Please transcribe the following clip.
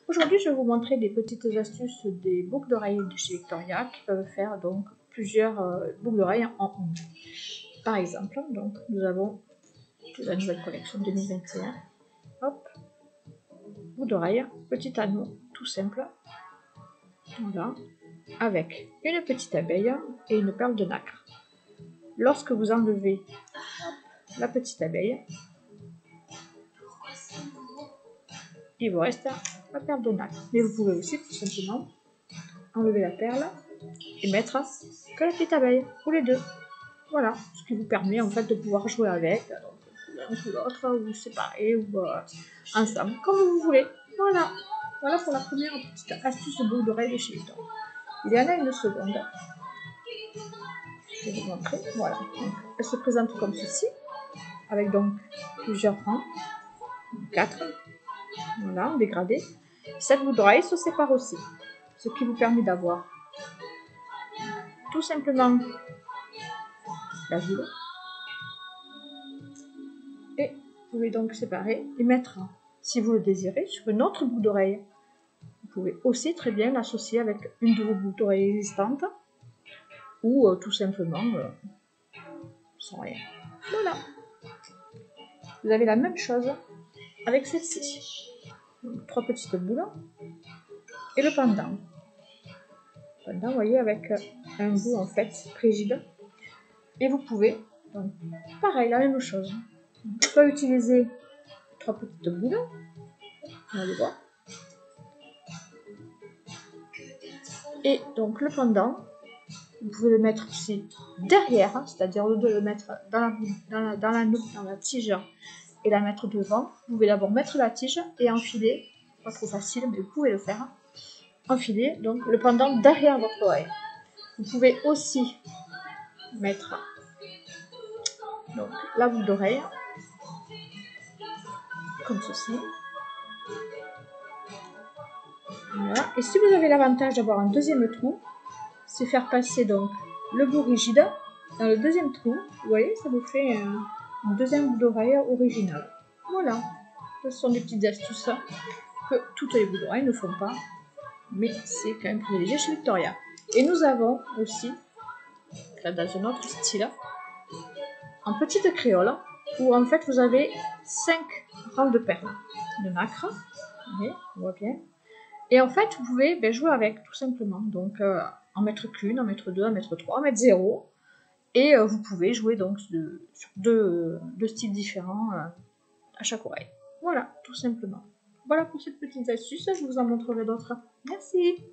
Aujourd'hui, je vais vous montrer des petites astuces des boucles d'oreilles de chez Victoria qui peuvent faire donc plusieurs boucles d'oreilles en une. Par exemple, donc nous avons la nouvelle collection 2021. Hop, boucle d'oreille, petit anneau tout simple. Voilà, avec une petite abeille et une perle de nacre. Lorsque vous enlevez la petite abeille, il vous reste la perle de nacre. Mais vous pouvez aussi tout simplement enlever la perle et mettre que la petite abeille, ou les deux. Voilà, ce qui vous permet en fait de pouvoir jouer avec, donc l'un ou l'autre, ou séparer, ou ensemble, comme vous voulez. Voilà, voilà pour la première petite astuce de boucle d'oreille de chez Victoria. Il y en a une seconde. Je vais vous montrer. Voilà, donc, elle se présente comme ceci, avec donc plusieurs rangs, 4, voilà, en dégradé. Cette boucle d'oreille se sépare aussi, ce qui vous permet d'avoir tout simplement la boule. Et vous pouvez donc séparer et mettre, si vous le désirez, sur une autre boucle d'oreille. Vous pouvez aussi très bien l'associer avec une de vos boucles d'oreilles existantes ou tout simplement sans rien. Voilà. Vous avez la même chose avec celle-ci. 3 petites boules et le pendant. Le pendant, vous voyez, avec un bout en fait rigide. Et vous pouvez, donc, pareil, la même chose. On peut utiliser 3 petites boules. On va les voir. Et donc le pendant, vous pouvez le mettre aussi derrière, c'est-à-dire au lieu de le mettre dans la tige et la mettre devant, vous pouvez d'abord mettre la tige et enfiler, pas trop facile mais vous pouvez le faire, enfiler donc le pendant derrière votre oreille. Vous pouvez aussi mettre donc la boucle d'oreille comme ceci. Voilà. Et si vous avez l'avantage d'avoir un deuxième trou, c'est faire passer donc le bout rigide dans le deuxième trou. Vous voyez, ça vous fait une deuxième boucle d'oreille originale. Voilà, ce sont des petites astuces que toutes les boucles d'oreilles ne font pas, mais c'est quand même privilégié chez Victoria. Et nous avons aussi, là, dans un autre style, en petite créole, où en fait vous avez 5 rangs de perles de nacre. Vous voyez, on voit bien. Et en fait, vous pouvez jouer avec, tout simplement. Donc, en mettre qu'une, en mettre deux, en mettre trois, en mettre 0. Et vous pouvez jouer donc sur deux styles différents à chaque oreille. Voilà, tout simplement. Voilà pour cette petite astuce, je vous en montrerai d'autres. Merci!